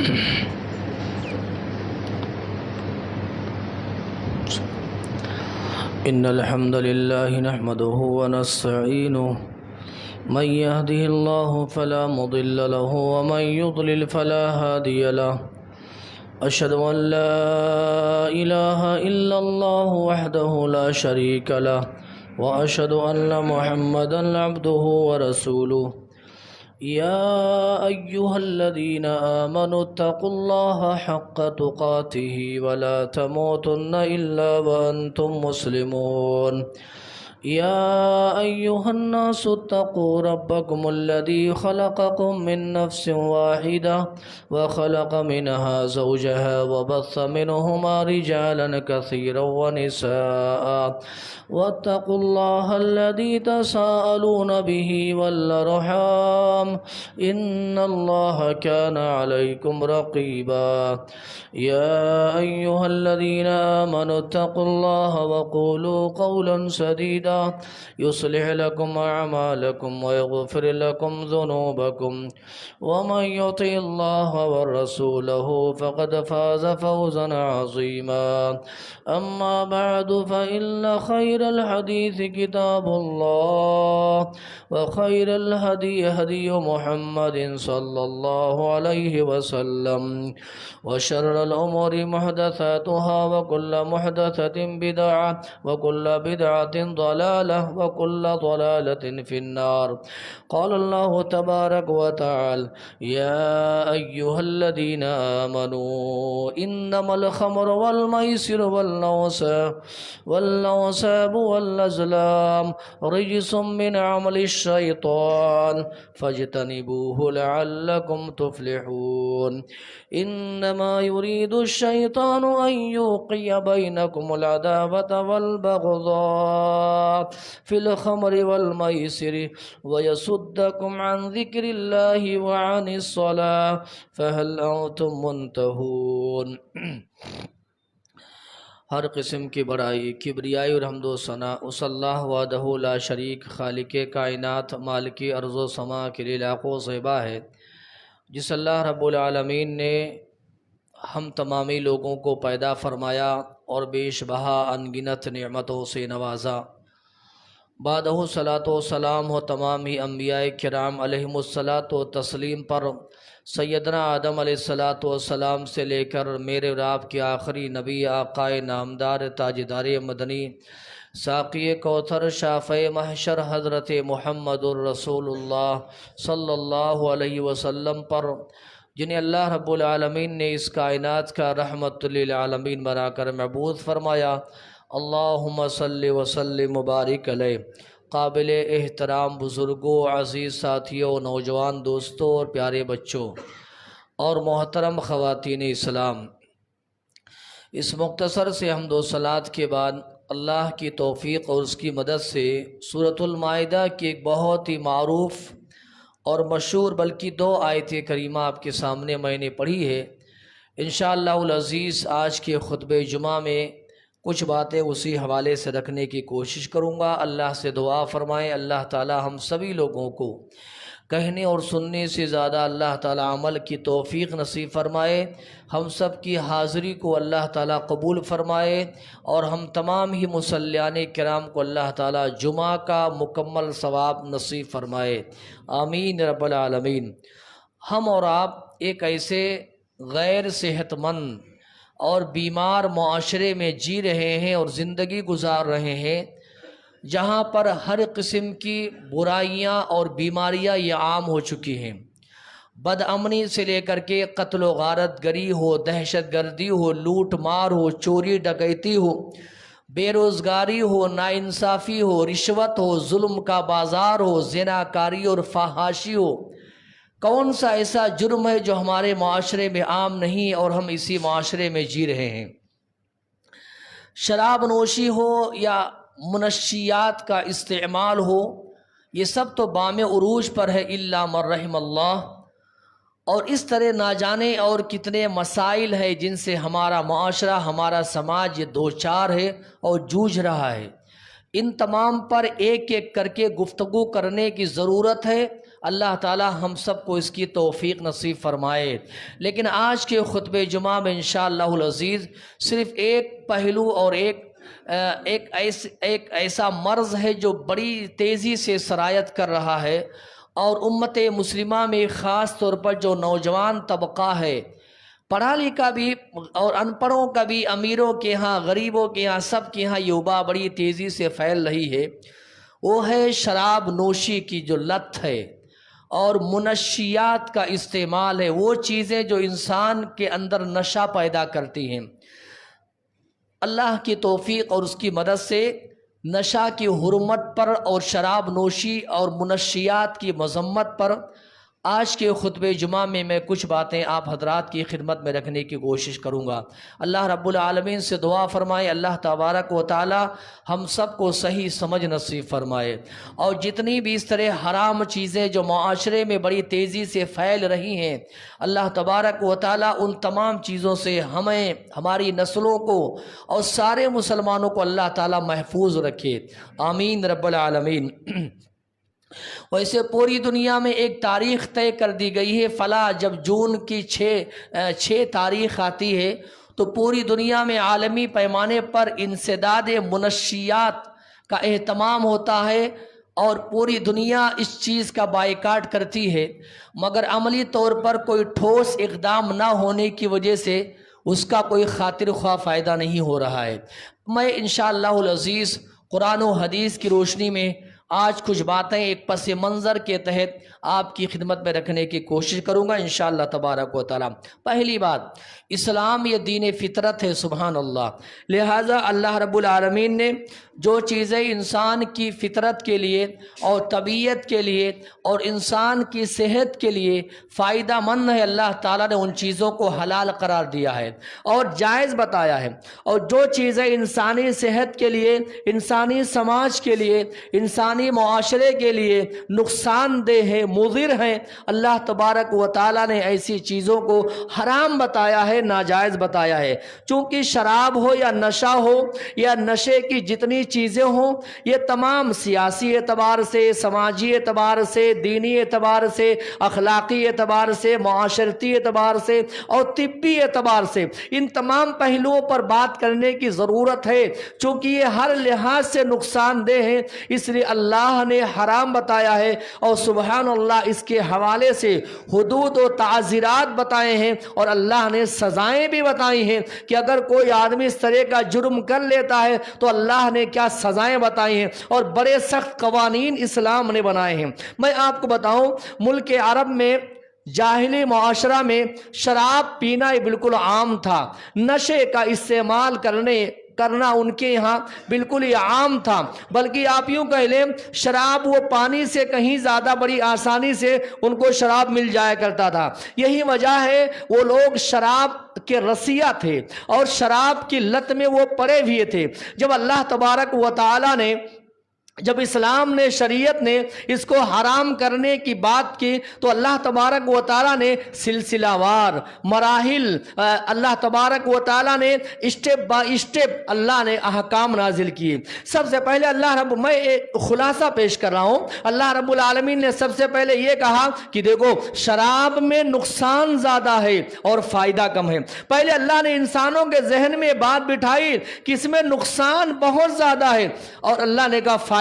إن الحمد لله نحمده ونستعينه من يهده الله فلا مضل له ومن يضلل فلا هادي له أشهد أن لا إله إلا الله وحده لا شريك له وأشهد أن محمدا عبده ورسوله يا أيها الذين آمنوا اتقوا الله حق تقاته ولا تموتن إلا وأنتم مسلمون يا أيها الناس اتقوا ربكم الذي خلقكم من نفس واحدة وخلق منها زوجها وبث منهما رجالا كثيرا ونساء واتقوا الله الذي تساءلون به والأرحام إن الله كان عليكم رقيبا يا أيها الذين آمنوا اتقوا الله وقولوا قولا سديدا يصلح لكم أعمالكم ويغفر لكم ذنوبكم ومن يطع الله ورسوله فقد فاز فوزا عظيما أما بعد فإن خير الحديث كتاب الله وخير الهدي هدي محمد صلى الله عليه وسلم وشر الأمور محدثاتها وكل محدثة بدعة وكل بدعة ضلالة وكل ضلالة في النار قال الله تبارك وتعالى يا أيها الذين آمنوا إنما الخمر والميسر والأنصاب والأزلام رجس من عمل الشيطان فاجتنبوه لعلكم تفلحون إنما يريد الشيطان أن يوقع بينكم العداوة والبغضاء في الخمر والميسر ويصدكم عن ذكر الله وعن الصلاة فهل أنتم منتهون۔ ہر قسم کی بڑائی، کبریائی اور حمد و ثنا اس اللہ وحدہ لا شریک خالق کائنات مالک ارض و سما کے لیے لاکھوں زیبا ہے، جس اللہ رب العالمین نے ہم تمامی لوگوں کو پیدا فرمایا اور بیش بہا انگنت نعمتوں سے نوازا۔ بعدہ صلاۃ و سلام ہو تمام ہی انبیاء کرام علیہم الصلاۃ و تسلیم پر، سیدنا آدم علیہ الصلاۃ والسلام سے لے کر میرے اور آپ کے آخری نبی آقائے نامدار تاجدار مدنی ساقی کوثر شافع محشر حضرت محمد الرسول اللہ صلی اللہ علیہ وسلم پر، جنہیں اللہ رب العالمین نے اس کائنات کا رحمت للعالمین بنا کر مبعوث فرمایا۔ اللہم صلی وسلم مبارک علیہ۔ قابل احترام بزرگوں، عزیز ساتھیوں، نوجوان دوستوں اور پیارے بچوں اور محترم خواتین اسلام، اس مختصر سے حمد و صلات کے بعد اللہ کی توفیق اور اس کی مدد سے سورۃ المائدہ کی ایک بہت ہی معروف اور مشہور بلکہ 2 آیت کریمہ آپ کے سامنے میں نے پڑھی ہے۔ انشاءاللہ العزیز آج کے خطبہ جمعہ میں کچھ باتیں اسی حوالے سے رکھنے کی کوشش کروں گا۔ اللہ سے دعا فرمائیں اللہ تعالی ہم سبھی لوگوں کو کہنے اور سننے سے زیادہ اللہ تعالی عمل کی توفیق نصیب فرمائے، ہم سب کی حاضری کو اللہ تعالی قبول فرمائے اور ہم تمام ہی مصلیان کرام کو اللہ تعالی جمعہ کا مکمل ثواب نصیب فرمائے، آمین رب العالمین۔ ہم اور آپ ایک ایسے غیر صحت مند اور بیمار معاشرے میں جی رہے ہیں اور زندگی گزار رہے ہیں، جہاں پر ہر قسم کی برائیاں اور بیماریاں یہ عام ہو چکی ہیں۔ بد امنی سے لے کر کے قتل و غارت گری ہو، دہشت گردی ہو، لوٹ مار ہو، چوری ڈکیتی ہو، بے روزگاری ہو، ناانصافی ہو، رشوت ہو، ظلم کا بازار ہو، زناکاری اور فحاشی ہو۔ کون سا ایسا جرم ہے جو ہمارے معاشرے میں عام نہیں اور ہم اسی معاشرے میں جی رہے ہیں؟ شراب نوشی ہو یا منشیات کا استعمال ہو، یہ سب تو بام عروج پر ہے الا من رحم اللہ، اور اس طرح نہ جانے اور کتنے مسائل ہیں جن سے ہمارا معاشرہ، ہمارا سماج یہ دوچار ہے اور جوجھ رہا ہے۔ ان تمام پر ایک ایک کر کے گفتگو کرنے کی ضرورت ہے اللہ تعالی ہم سب کو اس کی توفیق نصیب فرمائے۔ لیکن آج کے خطبہ جمعہ میں انشاءاللہ العزیز صرف ایک پہلو اور ایک ایسا مرض ہے جو بڑی تیزی سے سرایت کر رہا ہے، اور امت مسلمہ میں خاص طور پر جو نوجوان طبقہ ہے، پڑھا لکھا بھی اور ان پڑھوں کا بھی، امیروں کے ہاں غریبوں کے ہاں سب کے ہاں یہ وبا بڑی تیزی سے پھیل رہی ہے، وہ ہے شراب نوشی کی جو لت ہے اور منشیات کا استعمال ہے، وہ چیزیں جو انسان کے اندر نشہ پیدا کرتی ہیں۔ اللہ کی توفیق اور اس کی مدد سے نشہ کی حرمت پر اور شراب نوشی اور منشیات کی مذمت پر آج کے خطبہ جمعہ میں میں کچھ باتیں آپ حضرات کی خدمت میں رکھنے کی کوشش کروں گا۔ اللہ رب العالمین سے دعا فرمائے اللہ تبارک و تعالی ہم سب کو صحیح سمجھ نصیب فرمائے، اور جتنی بھی اس طرح حرام چیزیں جو معاشرے میں بڑی تیزی سے پھیل رہی ہیں، اللہ تبارک و تعالی ان تمام چیزوں سے ہمیں، ہماری نسلوں کو اور سارے مسلمانوں کو اللہ تعالی محفوظ رکھے، آمین رب العالمین۔ ویسے پوری دنیا میں ایک تاریخ طے کر دی گئی ہے، فلاں جب جون کی 6 تاریخ آتی ہے تو پوری دنیا میں عالمی پیمانے پر انسداد منشیات کا اہتمام ہوتا ہے، اور پوری دنیا اس چیز کا بائیکاٹ کرتی ہے، مگر عملی طور پر کوئی ٹھوس اقدام نہ ہونے کی وجہ سے اس کا کوئی خاطر خواہ فائدہ نہیں ہو رہا ہے۔ میں انشاءاللہ العزیز قرآن و حدیث کی روشنی میں آج کچھ باتیں ایک پس منظر کے تحت آپ کی خدمت میں رکھنے کی کوشش کروں گا انشاءاللہ تبارک و تعالی۔ پہلی بات، اسلام یہ دین فطرت ہے، سبحان اللہ، لہٰذا اللہ رب العالمین نے جو چیزیں انسان کی فطرت کے لیے اور طبیعت کے لیے اور انسان کی صحت کے لیے فائدہ مند ہے، اللہ تعالیٰ نے ان چیزوں کو حلال قرار دیا ہے اور جائز بتایا ہے، اور جو چیزیں انسانی صحت کے لیے، انسانی سماج کے لیے، انسانی معاشرے کے لیے نقصان دہ ہے، مضر ہیں، اللہ تبارک و تعالیٰ نے ایسی چیزوں کو حرام بتایا ہے، ناجائز بتایا ہے۔ چونکہ شراب ہو یا نشہ ہو یا نشے کی جتنی چیزیں ہوں، یہ تمام سیاسی اعتبار سے، سماجی اعتبار سے، دینی اعتبار سے، اخلاقی اعتبار سے، معاشرتی اعتبار سے اور طبی اعتبار سے، ان تمام پہلوؤں پر بات کرنے کی ضرورت ہے، چونکہ یہ ہر لحاظ سے نقصان دہ ہیں، اس لیے اللہ نے حرام بتایا ہے، اور سبحان اللہ اس کے حوالے سے حدود و تعزیرات بتائے ہیں، اور اللہ نے سزائیں بھی بتائی ہیں کہ اگر کوئی آدمی اس طرح کا جرم کر لیتا ہے تو اللہ نے کیا سزائیں بتائی ہیں، اور بڑے سخت قوانین اسلام نے بنائے ہیں۔ میں آپ کو بتاؤں، ملک عرب میں جاہلی معاشرہ میں شراب پینا بالکل عام تھا، نشے کا استعمال کرنا ان کے یہاں بالکل ہی عام تھا، بلکہ آپ یوں کہہ لیں شراب وہ پانی سے کہیں زیادہ بڑی آسانی سے ان کو شراب مل جایا کرتا تھا۔ یہی وجہ ہے وہ لوگ شراب کے رسیہ تھے اور شراب کی لت میں وہ پڑے ہوئے تھے۔ جب اللہ تبارک و تعالی نے، جب اسلام نے، شریعت نے اس کو حرام کرنے کی بات کی تو اللہ تبارک و تعالیٰ نے سلسلہ وار مراحل، اللہ تبارک و تعالیٰ نے اسٹیپ بائی اسٹیپ اللہ نے احکام نازل کیے۔ سب سے پہلے میں ایک خلاصہ پیش کر رہا ہوں، اللہ رب العالمین نے سب سے پہلے یہ کہا کہ دیکھو شراب میں نقصان زیادہ ہے اور فائدہ کم ہے۔ پہلے اللہ نے انسانوں کے ذہن میں بات بٹھائی کہ اس میں نقصان بہت زیادہ ہے، اور اللہ نے کہا فائدہ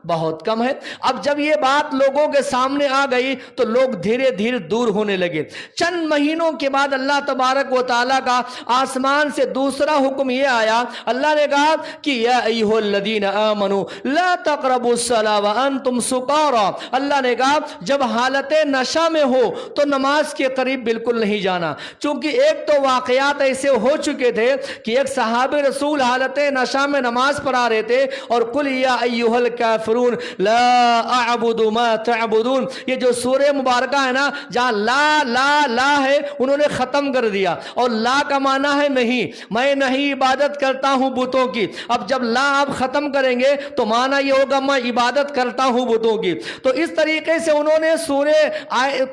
بہت کم ہے۔ اب جب یہ بات لوگوں کے سامنے آ گئی تو لوگ دھیرے دھیرے دور ہونے لگے۔ چند مہینوں کے بعد اللہ تبارک و تعالیٰ کا آسمان سے دوسرا حکم یہ آیا، اللہ نے کہا کہ یا ایھا الذین آمنوا لا تقربوا الصلاۃ وانتم سکارى، اللہ نے کہا جب حالت نشہ میں ہو تو نماز کے قریب بالکل نہیں جانا، چونکہ ایک تو واقعات ایسے ہو چکے تھے کہ ایک صحابہ رسول حالت نشہ میں نماز پڑھا رہے تھے، اور قل یا ایھا الکافرون لا اعبد ما تعبدون، یہ جو سورہ مبارکہ ہے نا، جہاں لا ہے انہوں نے ختم کر دیا، اور لا کا معنی ہے نہیں، میں نہیں عبادت کرتا ہوں بتوں کی۔ اب جب لا آپ ختم کریں گے تو معنی یہ ہوگا میں عبادت کرتا ہوں بتوں کی۔ تو اس طریقے سے انہوں نے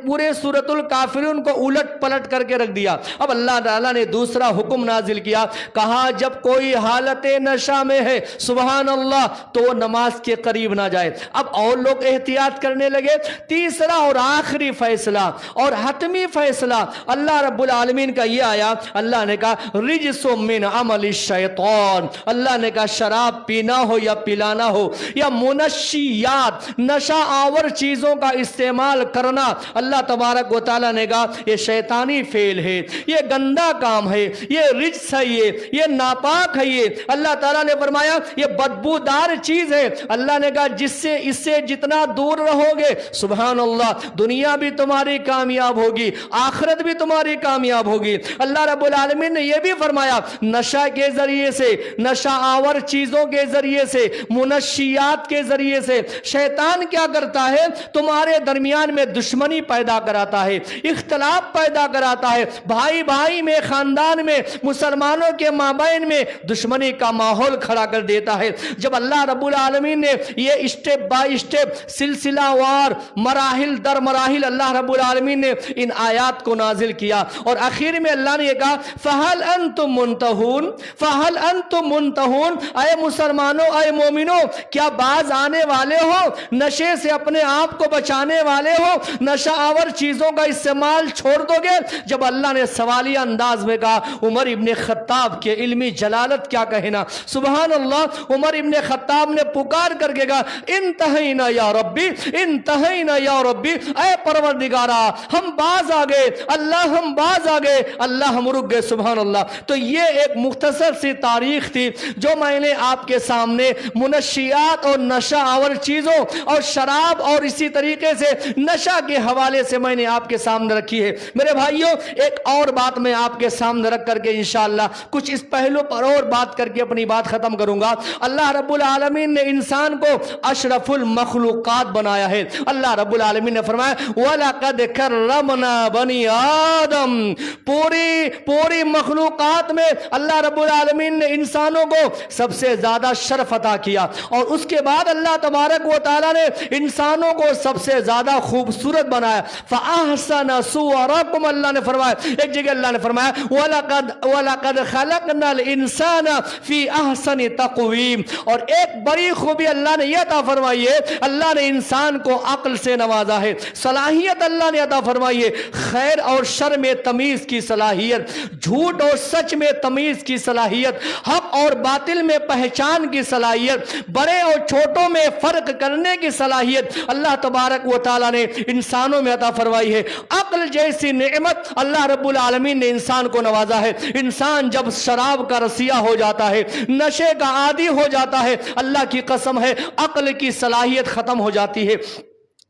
پورے سورۃ الکافرون کو الٹ پلٹ کر کے رکھ دیا۔ اب اللہ تعالیٰ نے دوسرا حکم نازل کیا، کہا جب کوئی حالت نشہ میں ہے سبحان اللہ تو وہ نماز کے قریب نصیب نہ جائے۔ اب اور لوگ احتیاط کرنے لگے۔ تیسرا اور آخری فیصلہ اور حتمی فیصلہ اللہ رب العالمین کا یہ آیا، اللہ نے کہا رجس من عمل الشیطان، اللہ نے کہا شراب پینا ہو یا پلانا ہو یا منشیات نشہ آور چیزوں کا استعمال کرنا، اللہ تبارک و تعالیٰ نے کہا یہ شیطانی فعل ہے، یہ گندا کام ہے، یہ رجس ہے، یہ ناپاک ہے، یہ اللہ تعالیٰ نے فرمایا یہ بدبودار چیز ہے۔ اللہ نے کہا اس سے جتنا دور رہو گے سبحان اللہ دنیا بھی تمہاری کامیاب ہوگی، آخرت بھی تمہاری کامیاب ہوگی۔ اللہ رب العالمین نے یہ بھی فرمایا نشہ کے ذریعے سے، نشہ آور چیزوں کے ذریعے سے، منشیات کے ذریعے سے شیطان کیا کرتا ہے؟ تمہارے درمیان میں دشمنی پیدا کراتا ہے، اختلاف پیدا کراتا ہے، بھائی بھائی میں، خاندان میں، مسلمانوں کے مابین میں دشمنی کا ماحول کھڑا کر دیتا ہے۔ جب اللہ رب العالمین نے یہ اسٹیپ بائی اسٹیپ سلسلہ وار مراحل در مراحل اللہ رب العالمین نے ان آیات کو نازل کیا اور آخر میں اللہ نے یہ کہا فَهَلْ أَنْتُمْ مُنْتَهُونَ فَهَلْ أَنْتُمْ مُنْتَهُونَ، اے مسلمانوں، اے مومنوں، کیا باز آنے والے ہو؟ نشے سے اپنے آپ کو بچانے والے ہو؟ نشہ آور چیزوں کا استعمال چھوڑ دو گے؟ جب اللہ نے سوالیہ انداز میں کہا عمر ابن خطاب کے علمی جلالت کیا کہنا، سبحان اللہ، عمر ابن خطاب نے پکار کر کے کہا انتہینا یا ربی، انتہینا یا ربی، اے پروردگارا ہم باز آ گئے، اللہ ہم باز آ گئے، اللہ ہم رک گئے، سبحان اللہ۔ تو یہ ایک مختصر سی تاریخ تھی جو میں نے آپ کے سامنے منشیات اور نشہ آور چیزوں اور شراب اور اسی طریقے سے نشہ کے حوالے سے میں نے آپ کے سامنے رکھی ہے۔ میرے بھائیوں ایک اور بات میں آپ کے سامنے رکھ کر کے انشاءاللہ کچھ اس پہلو پر اور بات کر کے اپنی بات ختم کروں گا۔ اللہ رب العالمین نے انسان کو اشرف المخلوقات بنایا ہے۔ اللہ رب العالمین نے فرمایا وَلَقَدْ كَرَّمْنَا بَنِي آدم، پوری مخلوقات میں اللہ رب العالمین نے انسانوں کو سب سے زیادہ شرف عطا کیا اور اس کے بعد اللہ تبارک و تعالی نے انسانوں کو سب سے زیادہ خوبصورت بنایا۔ فَأَحْسَنَ صُوَرَكُمْ، اللہ نے فرمایا ایک جگہ اللہ نے فرمایا وَلَقَدْ خَلَقْنَا الْإِنسَانَ فِي أَحْسَنِ تَقْوِيمٍ، اور ایک بڑی خوبی اللہ نے یہ عطا فرمائی ہے، اللہ نے انسان کو عقل سے نوازا ہے، صلاحیت اللہ نے عطا فرمائی ہے، خیر اور شر میں تمیز کی صلاحیت، جھوٹ اور سچ میں تمیز کی صلاحیت، حق اور باطل میں پہچان کی صلاحیت، بڑے اور چھوٹوں میں فرق کرنے کی صلاحیت اللہ تبارک و تعالی نے انسانوں میں عطا فرمائی ہے۔ عقل جیسی نعمت اللہ رب العالمین نے انسان کو نوازا ہے۔ انسان جب شراب کا رسیہ ہو جاتا ہے، نشے کا عادی ہو جاتا ہے، اللہ کی قسم ہے عقل کی صلاحیت ختم ہو جاتی ہے،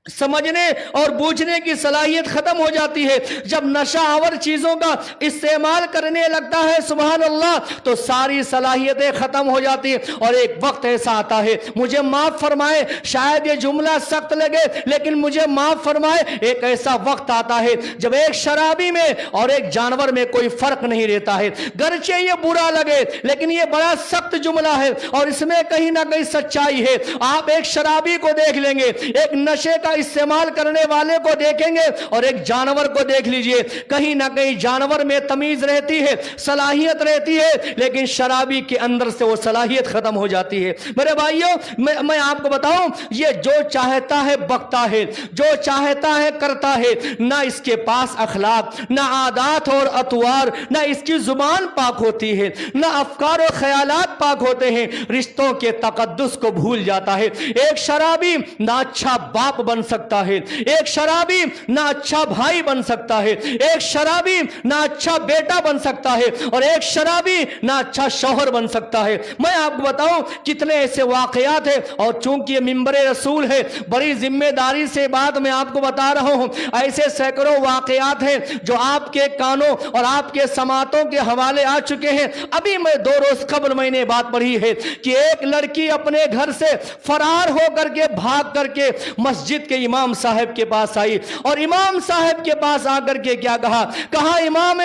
سمجھنے اور بوجھنے کی صلاحیت ختم ہو جاتی ہے۔ جب نشہ آور چیزوں کا استعمال کرنے لگتا ہے سبحان اللہ تو ساری صلاحیتیں ختم ہو جاتی ہیں، اور ایک وقت ایسا آتا ہے، مجھے معاف فرمائے شاید یہ جملہ سخت لگے لیکن مجھے معاف فرمائے، ایک ایسا وقت آتا ہے جب ایک شرابی میں اور ایک جانور میں کوئی فرق نہیں رہتا ہے۔ گرچہ یہ برا لگے لیکن یہ بڑا سخت جملہ ہے اور اس میں کہیں نہ کہیں سچائی ہے۔ آپ ایک شرابی کو دیکھ لیں گے، ایک نشے کا استعمال کرنے والے کو دیکھیں گے اور ایک جانور کو دیکھ لیجئے، کہیں نہ کہیں جانور میں تمیز رہتی ہے، صلاحیت رہتی ہے، لیکن شرابی کے اندر سے وہ صلاحیت ختم ہو جاتی ہے۔ میرے بھائیوں میں آپ کو بتاؤں یہ جو چاہتا ہے بکتا ہے، جو چاہتا ہے کرتا ہے، نہ اس کے پاس اخلاق، نہ عادات اور اطوار، نہ اس کی زبان پاک ہوتی ہے، نہ افکار و خیالات پاک ہوتے ہیں، رشتوں کے تقدس کو بھول جاتا ہے۔ ایک شرابی نہ اچھا باپ بن سکتا ہے، ایک شرابی نہ اچھا بھائی بن سکتا ہے، ایک شرابی نہ اچھا بیٹا بن سکتا ہے، اور ایک شرابی نہ اچھا شوہر بن سکتا ہے۔ میں آپ کو بتاؤں کتنے ایسے واقعات ہیں، اور چونکہ یہ منبر رسول ہے بڑی ذمہ داری سے بات میں آپ کو بتا رہا ہوں، ایسے سینکڑوں واقعات ہیں جو آپ کے کانوں اور آپ کے سماعتوں کے حوالے آ چکے ہیں۔ ابھی میں 2 روز قبل میں نے بات پڑھی ہے کہ ایک لڑکی اپنے گھر سے فرار ہو کر کے بھاگ کر کے مسجد کے امام صاحب کے پاس آئی اور امام صاحب کے پاس آ کر کے کیا کہا؟ کہا امام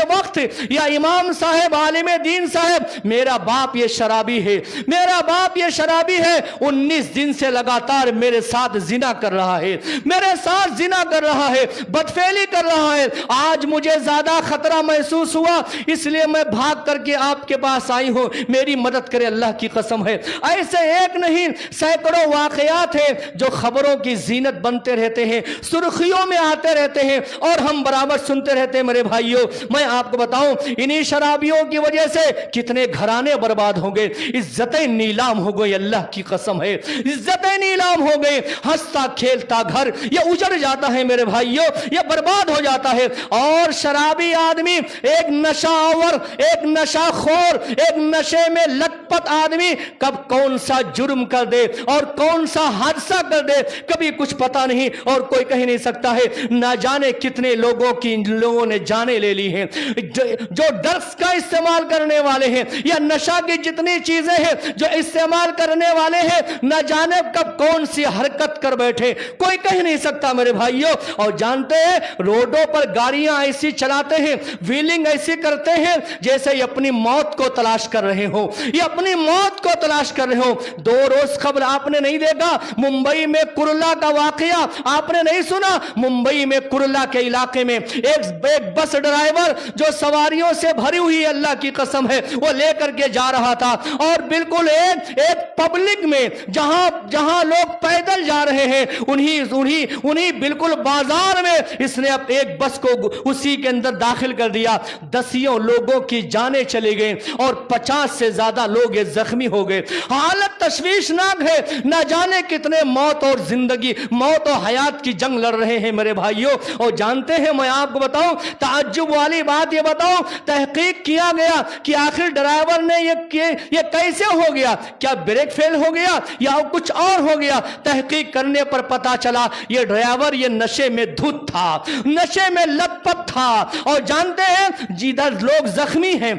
وقت یا امام صاحب عالم دین صاحب، میرا باپ یہ شرابی ہے، میرا باپ یہ شرابی ہے، 19 دن سے لگاتار میرے ساتھ زنا کر رہا ہے، میرے ساتھ زنا کر رہا ہے، بدفعلی کر رہا ہے۔ آج مجھے زیادہ خطرہ محسوس ہوا، اس لیے میں بھاگ کر کے آپ کے پاس آئی ہوں، میری مدد کرے، اللہ کی قسم ہے۔ ایسے ایک نہیں سینکڑوں واقعات ہیں جو خبروں کی زینت بنتے رہتے ہیں، سرخیوں میں آتے رہتے ہیں اور ہم برابر سنتے رہتے ہیں۔ میرے بھائیوں، میں آپ کو بتاؤں انہی شرابیوں کی وجہ سے کتنے گھرانے برباد ہو گئے، عزتیں نیلام ہو گئی، اللہ کی قسم ہے، عزتیں نیلام ہو گئی۔ ہنستا کھیلتا گھر یہ اجڑ جاتا ہے میرے بھائیوں، یہ برباد ہو جاتا ہے۔ اور شرابی آدمی، ایک نشہ آور، ایک نشہ خور، ایک نشے میں لت پت آدمی کب کون سا جرم کر دے اور کون سا حادثہ کر دے کبھی کچھ پتا نہیں اور کوئی کہہ نہیں سکتا ہے۔ نہ جانے کتنے لوگوں نے جانیں لے لی ہیں جو ڈرگس کا استعمال کرنے والے ہیں یا نشہ کی جتنی چیزیں ہیں جو استعمال کرنے والے ہیں، نہ جانے کب کون سی حرکت کر بیٹھے، کوئی کہہ نہیں سکتا میرے بھائیوں۔ اور جانتے ہیں روڈوں پر گاڑیاں ایسی چلاتے ہیں، ویلنگ ایسی کرتے ہیں جیسے یہ اپنی موت کو تلاش کر رہے ہوں، یہ اپنی موت کو تلاش کر رہے ہوں۔ 2 روز قبل آپ نے نہیں دیکھا ممبئی میں کرلا کا واقعہ؟ آپ نے نہیں سنا ممبئی میں کرلا کے علاقے میں ایک بس ڈرائیور جو سواریوں سے بھری ہوئی اللہ کی قسم ہے وہ لے کر کے جا رہا تھا اور بالکل ایک پبلک میں جہاں لوگ پیدل جا رہے ہیں انہی بالکل بازار میں اس نے ایک بس کو اسی کے اندر داخل کر دیا۔ 10 لوگوں کی جانیں چلی گئیں اور 50 سے زیادہ لوگ زخمی ہو گئے۔ حالت تشویشناک ہے، نہ جانے کتنے موت اور زندگی، موت اور حیات کی جنگ لڑ رہے ہیں میرے بھائیوں۔ اور جانتے ہیں میں آپ کو بتاؤں تعجب والی بات یہ بتاؤں، تحقیق کیا گیا کہ آخر ڈرائیور نے یہ کیسے ہو گیا، کیا بریک فیل ہو گیا یا کچھ اور ہو گیا؟ تحقیق کرنے پر پتا چلا یہ ڈرائیور یہ نشے میں دھت تھا، نشے میں لت پت تھا۔ اور جانتے ہیں جدھر لوگ زخمی ہیں،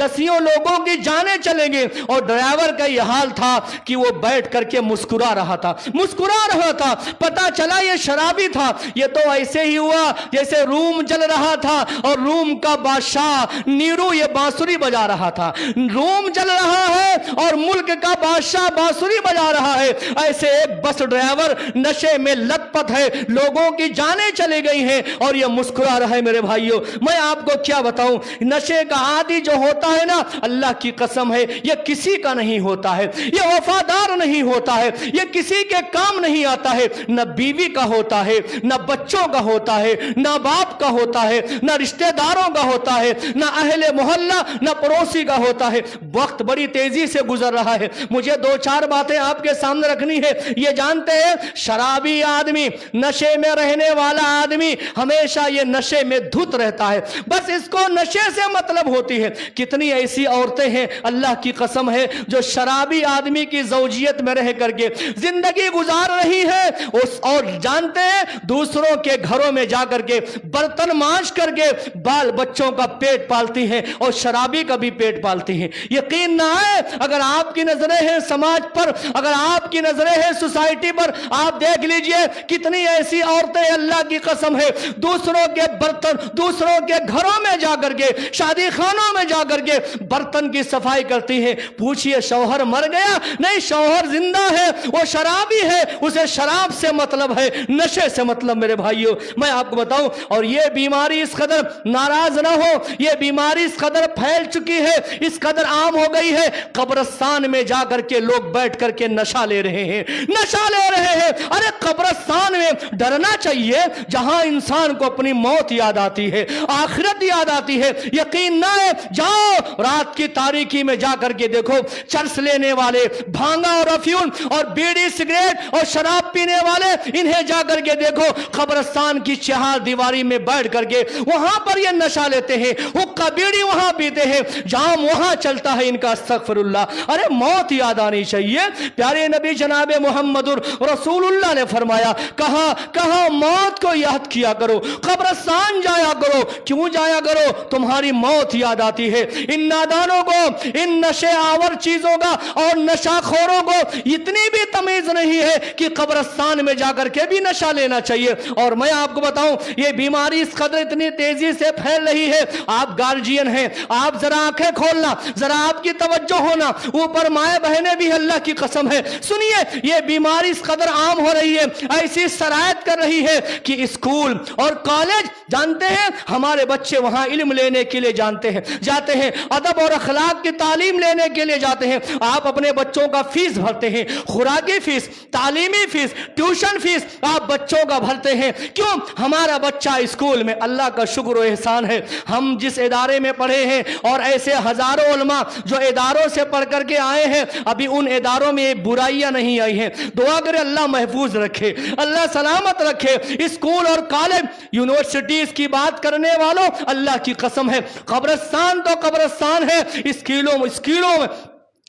10 لوگوں کی جانیں چلے گئے اور ڈرائیور کا یہ حال تھا کہ وہ بیٹھ کر کے مسکرا رہا تھا۔ پتا چلا یہ شرابی تھا۔ یہ تو ایسے ہی ہوا جیسے روم جل رہا تھا اور روم کا بادشاہ نیرو یہ بانسری بجا رہا تھا۔ روم جل رہا ہے اور ملک کا بادشاہ بانسری بجا رہا ہے، ایسے ایک بس ڈرائیور نشے میں لت پت ہے، لوگوں کی جانیں چلی گئی ہیں اور یہ مسکرا رہا ہے میرے بھائیوں۔ میں آپ کو کیا بتاؤں، نشے کا عادی جو ہوتا ہے نا، اللہ کی قسم ہے یہ کسی کا نہیں ہوتا ہے، یہ وفادار نہیں ہوتا ہے، یہ کسی کے کام نہیں آتا ہے، نہ بیوی کا ہوتا ہے، نہ بچوں کا ہوتا ہے، نہ باپ کا ہوتا ہے، نہ رشتہ داروں کا ہوتا ہے، نہ اہل محلہ، نہ پڑوسی کا ہوتا ہے۔ وقت بڑی تیزی سے گزر رہا ہے، مجھے 2-4 باتیں آپ کے سامنے رکھنی ہے۔ یہ جانتے ہیں شرابی آدمی، نشے میں رہنے والا آدمی ہمیشہ یہ نشے میں دھت رہتا ہے، بس اس کو نشے سے مطلب ہوتی ہے۔ کتنی ایسی عورتیں ہیں اللہ کی قسم ہے جو شرابی آدمی کی زوجیت میں رہ کر کے زندگی گزار رہی ہے اور جانتے ہیں دوسروں کے گھروں میں جا کر کے برتن مانج کر کے بال بچوں کا پیٹ پالتی ہیں اور شرابی کا بھی پیٹ پالتی ہیں۔ یقین نہ آئے اگر آپ کی نظریں ہیں سماج پر، اگر آپ کی نظریں ہیں سوسائٹی پر، آپ دیکھ لیجئے کتنی ایسی عورتیں اللہ کی قسم ہے دوسروں کے برتن، دوسروں کے گھروں میں جا کر کے، شادی خانوں میں جا کر کے برتن کی صفائی کرتی ہیں۔ پوچھئے شوہر مر گیا؟ نہیں، شوہر زندہ ہے، وہ شرابی ہے، اسے شراب سے مطلب ہے، نشے سے مطلب میرے بھائیوں۔ میں آپ کو بتاؤں اور یہ بیماری اس قدر، ناراض نہ ہو، یہ بیماری اس قدر پھیل چکی ہے، اس قدر عام ہو گئی ہے، قبرستان میں جا کر کے لوگ بیٹھ کر کے نشہ لے رہے ہیں، نشہ لے رہے ہیں۔ ارے قبرستان میں ڈرنا چاہیے جہاں انسان کو اپنی موت یاد آتی ہے، آخرت یاد آتی ہے۔ یقین نہ ہے، جاؤ رات کی تاریکی میں جا کر کے دیکھو چرس لینے والے، بھانگا اور افیون اور بیڑی سگریٹ اور شراب پینے والے، انہیں جا کر کے دیکھو قبرستان کی چہار دیواری میں بیٹھ کر کے وہاں پر یہ نشہ لیتے ہیں، حقہ بیڑی وہاں پیتے ہیں، جام وہاں چلتا ہے ان کا، استغفر اللہ۔ ارے موت یاد آنی چاہیے۔ پیارے نبی جناب محمد رسول اللہ نے فرمایا، کہا موت کو یاد کیا کرو، قبرستان جایا کرو۔ کیوں جایا کرو؟ تمہاری موت یاد آتی ہے۔ ان نادانوں کو، ان نشے آور چیزوں کا اور نشہ خوروں کو اتنی بھی تمیز نہیں ہے کہ قبر قبرستان میں جا کر کے بھی نشہ لینا چاہیے. اور میں آپ کو بتاؤں یہ بیماری اس قدر اتنی تیزی سے پھیل رہی ہے. آپ گارجین ہیں, آپ ذرا آنکھیں کھولنا, ذرا آپ کی توجہ ہونا, اوپر مائیں بہنیں بھی, اللہ کی قسم ہے سنیے یہ بیماری اس قدر عام ہو رہی ہے, ایسی شرائط کر رہی ہے کہ اسکول اور کالج جانتے ہیں ہمارے بچے وہاں علم لینے کے لیے جاتے ہیں, ادب اور اخلاق کی تعلیم لینے کے لیے جاتے ہیں. آپ اپنے بچوں کا فیس بھرتے ہیں, خوراکی فیس, تعلیمی فیس, ٹیوشن فیس آپ بچوں کا بھرتے ہیں. کیوں؟ ہمارا بچہ اسکول میں, اللہ کا شکر و احسان ہے ہم جس ادارے میں پڑھے ہیں اور ایسے ہزاروں علماء جو اداروں سے پڑھ کر کے آئے ہیں, ابھی ان اداروں میں برائیاں نہیں آئی ہیں. دعا کرے اللہ محفوظ رکھے, اللہ سلامت رکھے. اسکول اور کالج یونیورسٹیز کی بات کرنے والوں, اللہ کی قسم ہے قبرستان تو قبرستان ہے, اسکولوں میں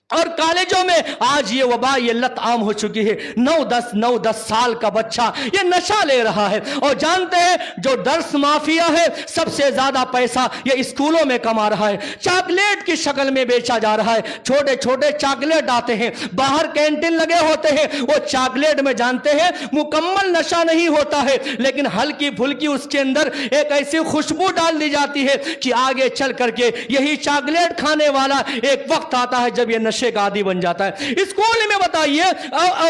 اور کالجوں میں آج یہ وبا, یہ لت عام ہو چکی ہے. 9-10 سال کا بچہ یہ نشہ لے رہا ہے. اور جانتے ہیں جو درس مافیا ہے سب سے زیادہ پیسہ یہ اسکولوں میں کما رہا ہے. چاکلیٹ کی شکل میں بیچا جا رہا ہے, چھوٹے چھوٹے چاکلیٹ آتے ہیں, باہر کینٹین لگے ہوتے ہیں. وہ چاکلیٹ میں جانتے ہیں مکمل نشہ نہیں ہوتا ہے, لیکن ہلکی پھلکی اس کے اندر ایک ایسی خوشبو ڈال دی جاتی ہے کہ آگے چل کر کے یہی چاکلیٹ کھانے والا ایک وقت آتا ہے جب یہ نشے کا عادی بن جاتا ہے. اسکول میں بتائیے,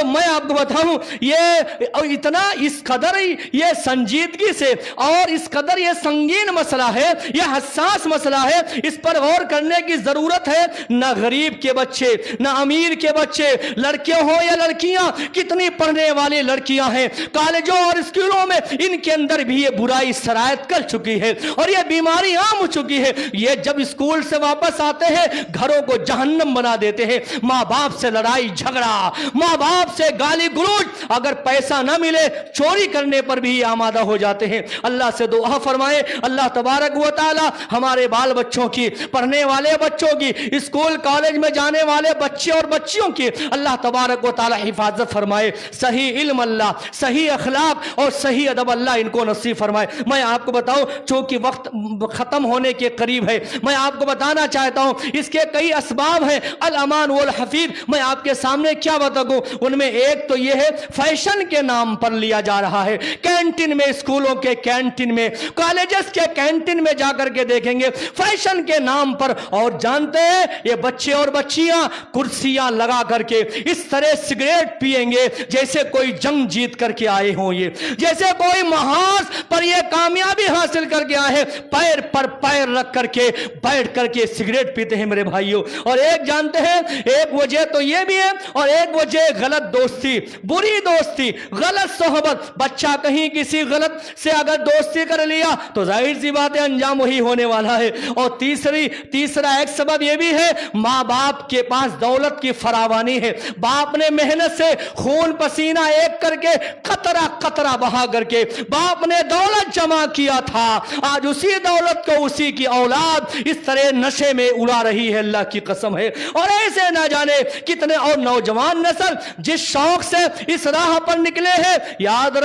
میں آپ کو بتاؤں یہ اتنا اس قدر یہ سنجیدگی سے اور اس قدر یہ سنگین مسئلہ ہے, یہ حساس مسئلہ ہے, اس پر غور کرنے کی ضرورت ہے. نہ غریب کے بچے نہ امیر کے بچے, لڑکے ہوں یا لڑکیاں, کتنی پڑھنے والی لڑکیاں ہیں کالجوں اور اسکولوں میں, ان کے اندر بھی یہ برائی سرایت کر چکی ہے اور یہ بیماری عام ہو چکی ہے. یہ جب اسکول سے واپس آتے ہیں گھروں کو جہنم بنا دیتے ہیں. ماں باپ سے لڑائی جھگڑا, ماں باپ سے گالی گلوچ, اگر پیسہ نہ ملے چوری کرنے پر بھی آمادہ ہو جاتے ہیں. اللہ سے دعا فرمائے اللہ تبارک و تعالی ہمارے بال بچوں کی, پڑھنے والے بچوں کی, اسکول کالج میں جانے والے بچے اور بچیوں کی اللہ تبارک و تعالی حفاظت فرمائے. صحیح علم اللہ, صحیح اخلاق اور صحیح ادب اللہ ان کو نصیب فرمائے. میں آپ کو بتاؤں چونکہ وقت ختم ہونے کے قریب ہے, میں آپ کو بتانا چاہتا ہوں اس کے کئی اسباب ہیں. الامان والحفیظ میں آپ کے سامنے کیا بتاؤں, ان میں ایک تو یہ ہے فیشن کے نام پر لیا جا رہا ہے. کینٹین میں, اسکولوں کے کینٹین میں, کالجز کے کینٹین میں جا کر کے دیکھیں گے فیشن کے نام پر. اور جانتے ہیں یہ بچے اور بچیاں کرسیاں لگا کر کے اس طرح سگریٹ پیئیں گے جیسے کوئی جنگ جیت کر کے آئے ہوں, یہ جیسے کوئی محاذ پر یہ کامیابی حاصل کر کے آئے, پیر پر پیر رکھ کر کے بیٹھ کر کے سگریٹ پیتے ہیں میرے بھائیوں. اور ایک جانتے ہیں ایک وجہ تو یہ بھی ہے اور ایک وجہ غلط دوستی, بری دوستی, غلط صحبت. بچہ کہیں کسی غلط سے اگر دوستی کر لیا تو ظاہر سی بات ہے انجام وہی ہونے والا ہے. اور تیسرا ایک سبب یہ بھی ہے ماں باپ کے پاس دولت کی فراوانی ہے, باپ نے محنت سے خون پسینہ ایک کر کے قطرہ قطرہ بہا کر کے باپ نے دولت جمع کیا تھا, آج اسی دولت کو اسی کی اولاد اس طرح نشے میں اڑا رہی ہے, اللہ کی قسم ہے. اور ایسے نہ جانے کتنے اور نوجوان نسل جس شوق سے اس راہ پر نکلے ہیں, یاد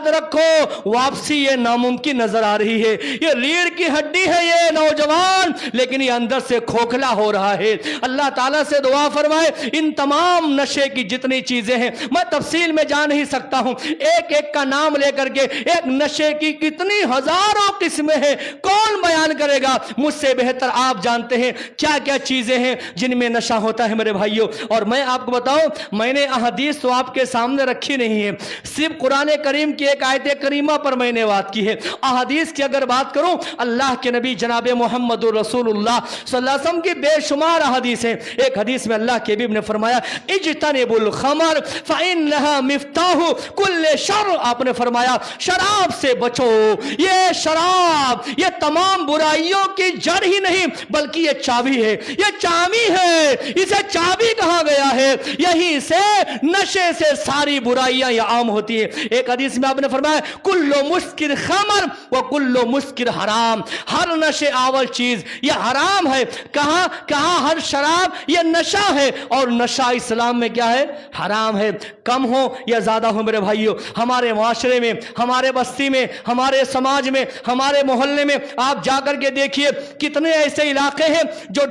رکھو واپسی یہ ناممکن نظر آ رہی ہے. یہ ریڑھ کی ہڈی ہے یہ نوجوان, لیکن یہ اندر سے کھوکھلا ہو رہا ہے. اللہ تعالیٰ سے دعا فرمائے ان تمام نشے کی جتنی چیزیں ہیں میں تفصیل میں جا نہیں سکتا ہوں, ایک ایک کا نام لے کر کے ایک نشے کی کتنی ہزاروں قسمیں ہیں کون بیان کرے گا, مجھ سے بہتر آپ جانتے ہیں کیا کیا چیزیں ہیں جن میں نشہ ہوتا ہے میرے بھائیوں. اور میں آپ کو بتاؤں میں نے احادیث تو آپ کے سامنے رکھی نہیں ہے, صرف قرآن کریم کی ایک آیت کریمہ پر میں نے بات کی ہے. احادیث کی اگر بات کروں اللہ کے نبی جناب محمد رسول اللہ صلی اللہ علیہ وسلم کی بے شمار احادیث ہیں. ایک حدیث میں اللہ کے حبیب نے فرمایا اجتنبوا الخمر فإنها مفتاح کل شر, آپ نے فرمایا شراب سے بچو, یہ شراب یہ تمام برائیوں کی جڑ ہی نہیں بلکہ یہ چابی ہے, یہ چابی ہے, اسے چابی کہا گیا ہے. یہیں سے نشے سے ساری برائیاں یہ عام ہوتی ہیں. ایک حدیث میں آپ نے فرمایا کل مسکر خمر و کل مسکر حرام, ہر نشے آور چیز یہ حرام ہے. کہاں ہر شراب یہ نشہ ہے اور نشہ اسلام میں کیا ہے, حرام ہے. کم ہو یا زیادہ ہو میرے بھائیوں, ہمارے معاشرے میں, ہمارے بستی میں, ہمارے سماج میں, ہمارے محلے میں آپ جا کر کے دیکھیے کتنے ایسے علاقے ہیں جو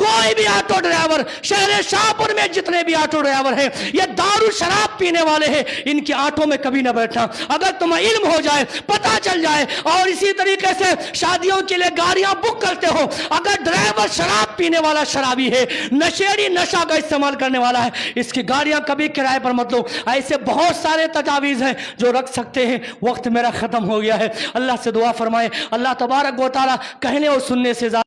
کوئی بھی آٹو ڈرائیور شہر شاہپور میں جتنے بھی آٹو ڈرائیور ہیں یہ دارو شراب پینے والے ہیں، ان کے آٹو میں کبھی نہ بیٹھنا۔ اگر تمہیں علم ہو جائے، پتہ چل جائے، اور اسی طریقے سے شادیوں کے لیے گاڑیاں بک کرتے ہو، اگر ڈرائیور شراب پینے والا شرابی ہے، نشیڑی نشہ کا استعمال کرنے والا ہے، اس کی گاڑیاں کبھی کرائے پر مت لو۔ ایسے بہت سارے تجاویز ہیں جو رکھ سکتے ہیں۔ وقت میرا ختم ہو گیا ہے، اللہ سے دعا فرمائے اللہ تبارک و تعالی کہنے اور سننے سے زیادہ